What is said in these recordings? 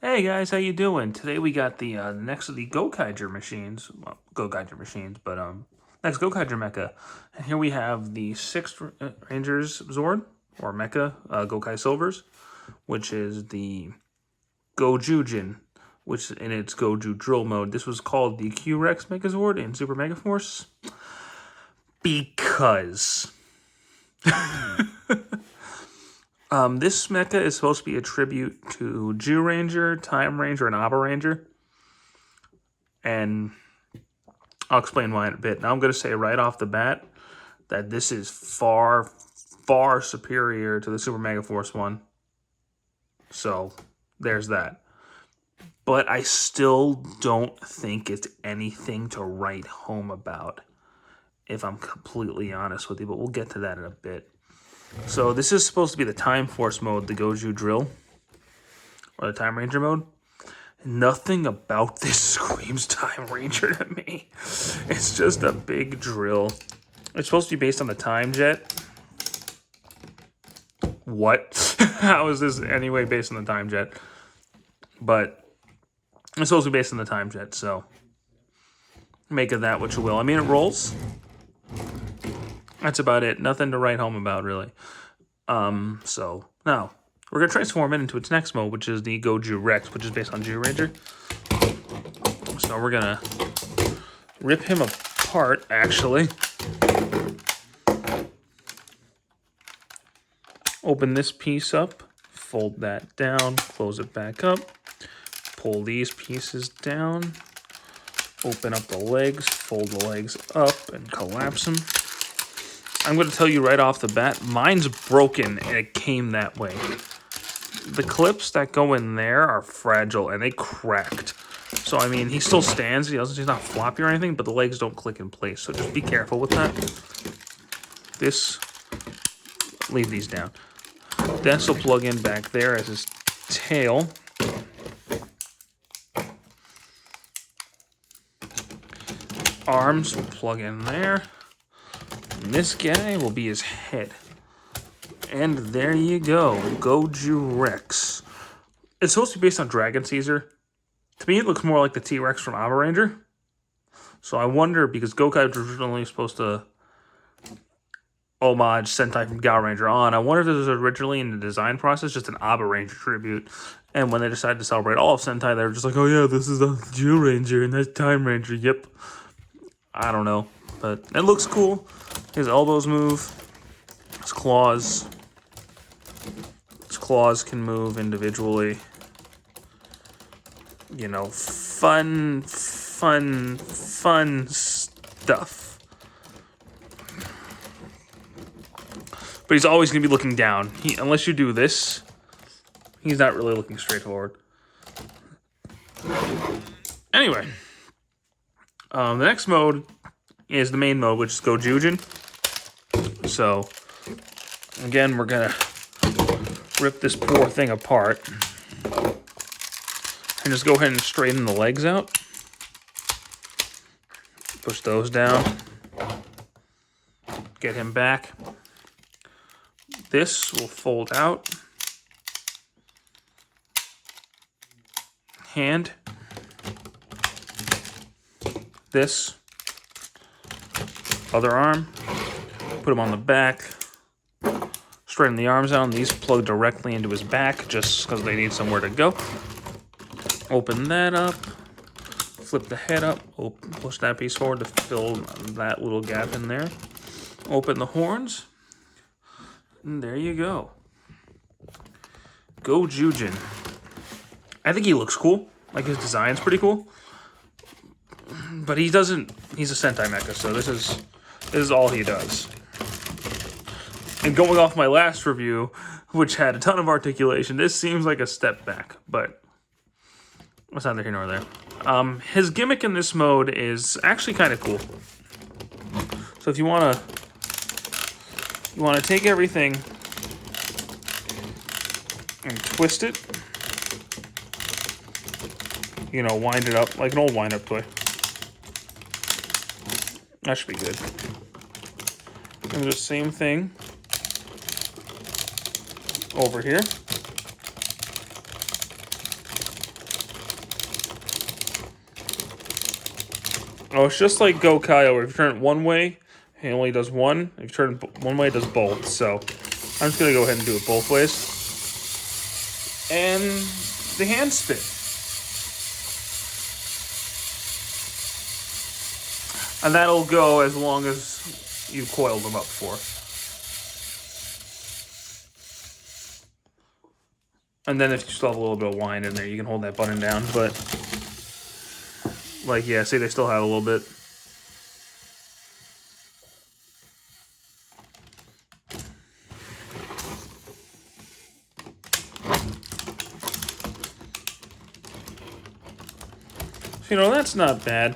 Hey guys, how you doing? Today we got the next of the Gouzyujin machines. Well, Gouzyujin machines, but next Gouzyujin mecha. And here we have the sixth Rangers Zord or mecha Goukai Silvers, which is the Gouzyujin, which in its Goju drill mode. This was called the Q-Rex Megazord in Super Mega Force because this mecha is supposed to be a tribute to Zyuranger, Time Ranger, and Abba Ranger. And I'll explain why in a bit. Now I'm going to say right off the bat that this is far, far superior to the Super Mega Force one. So there's that. But I still don't think it's anything to write home about, if I'm completely honest with you. But we'll get to that in a bit. So this is supposed to be the Time Force mode, the Goju drill, or the Time Ranger mode. Nothing about this screams Time Ranger to me. It's just a big drill. It's supposed to be based on the Time Jet. What? How is this anyway based on the Time Jet? But it's supposed to be based on the Time Jet, so make of that what you will. I mean, it rolls. That's about it. Nothing to write home about, really. So, now, we're going to transform it into its next mode, which is the Goju Rex, which is based on Zyuranger. So, we're going to rip him apart, actually. Open this piece up, fold that down, close it back up, pull these pieces down, open up the legs, fold the legs up, and collapse them. I'm going to tell you right off the bat, mine's broken, and it came that way. The clips that go in there are fragile, and they cracked. So, I mean, he still stands. He's not floppy or anything, but the legs don't click in place. So just be careful with that. Leave these down. This will plug in back there as his tail. Arms will plug in there. And this guy will be his head. And there you go. Goju Rex. It's supposed to be based on Dragon Caesar. To me, it looks more like the T-Rex from Abba Ranger. So I wonder, because Goukai was originally supposed to homage Sentai from Gao Ranger on, I wonder if this was originally in the design process just an Abba Ranger tribute. And when they decided to celebrate all of Sentai, they were just like, oh yeah, this is a Zyuranger and that's Time Ranger. Yep. I don't know. But it looks cool. His elbows move. His claws. His claws can move individually. You know, fun stuff. But he's always going to be looking down. Unless you do this, he's not really looking straight forward. Anyway. The next mode is the main mode, which is Gouzyujin. So, again, we're going to rip this poor thing apart. And just go ahead and straighten the legs out. Push those down. Get him back. This will fold out. Hand. This. Other arm. Put him on the back. Straighten the arms out. And these plug directly into his back just because they need somewhere to go. Open that up. Flip the head up. Push that piece forward to fill that little gap in there. Open the horns. And there you go. Gouzyujin. I think he looks cool. Like, his design's pretty cool. But he doesn't... He's a Sentai mecha, so this is all he does. And going off my last review, which had a ton of articulation, this seems like a step back, but what's neither here nor there. His gimmick in this mode is actually kind of cool. So if you want to take everything and twist it, you know, wind it up like an old wind-up toy. That should be good. And the same thing over here. Oh, it's just like Gouzyujin, where if you turn it one way, it only does one. If you turn it one way, it does both. So I'm just going to go ahead and do it both ways. And the hand spin. And that'll go as long as you coiled them up for. And then if you still have a little bit of wine in there, you can hold that button down. But, like, yeah, see, they still have a little bit. You know, that's not bad.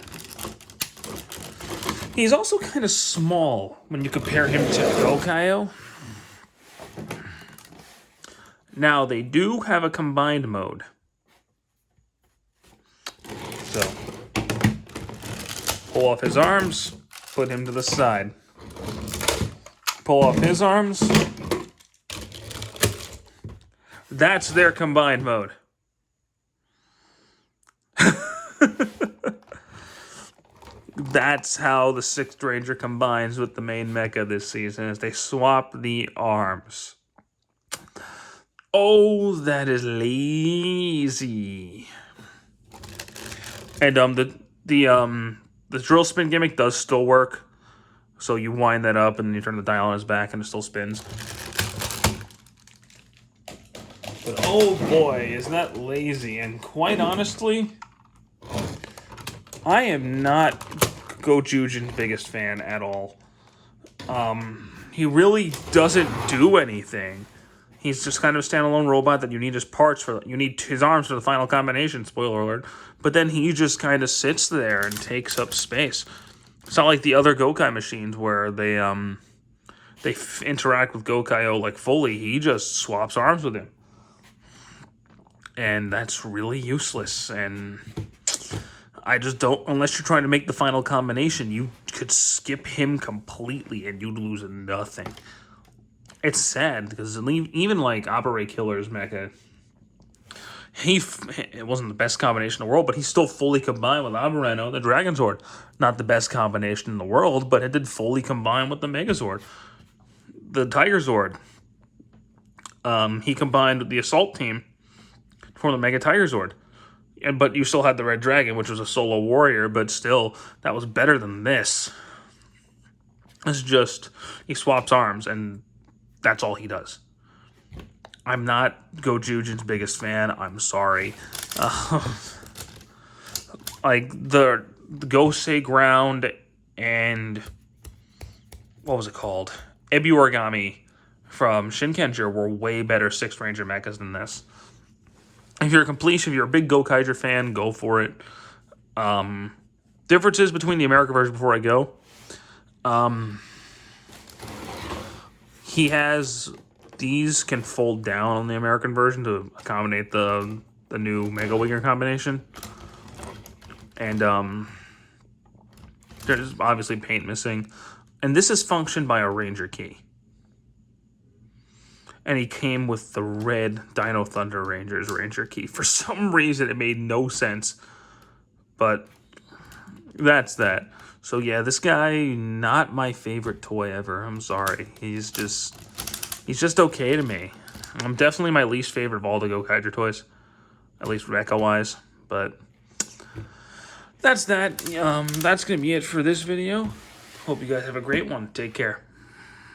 He's also kind of small when you compare him to Gouzyujin. Now, they do have a combined mode. So, pull off his arms, put him to the side. Pull off his arms. That's their combined mode. That's how the 6th Ranger combines with the main mecha this season, is they swap the arms. Oh, that is lazy. And the drill spin gimmick does still work. So you wind that up and you turn the dial on his back and it still spins. But oh boy, is that lazy. And quite honestly, I am not Gouzyujin's biggest fan at all. He really doesn't do anything. He's just kind of a standalone robot that you need his parts for. You need his arms for the final combination, spoiler alert. But then he just kind of sits there and takes up space. It's not like the other Goukai machines where they interact with Gouzyujin like fully. He just swaps arms with him. And that's really useless. And I just don't, unless you're trying to make the final combination, you could skip him completely and you'd lose nothing. It's sad, because even like Operate Killer's mecha, it wasn't the best combination in the world, but he still fully combined with Aberrano, the Dragon Zord. Not the best combination in the world, but it did fully combine with the Megazord. The Tiger Zord, he combined with the Assault Team for the Mega Tiger Zord. But you still had the Red Dragon, which was a solo warrior, but still, that was better than this. It's just, he swaps arms, and that's all he does. I'm not Gouzyujin's biggest fan. I'm sorry. Like, the Gosei Ground and, what was it called? Ebu Origami from Shinkenger were way better 6th Ranger mechas than this. If you're a completion, if you're a big Gouzyujin fan, go for it. Differences between the American version before I go. He has, these can fold down on the American version to accommodate the new Mega Winger combination. And there's obviously paint missing. And this is functioned by a Ranger key. And he came with the red Dino Thunder Rangers Ranger key. For some reason, it made no sense. But that's that. So yeah, this guy, not my favorite toy ever. I'm sorry. He's just okay to me. I'm definitely my least favorite of all the Gouzyujin toys. At least mecha-wise. But that's that. That's going to be it for this video. Hope you guys have a great one. Take care.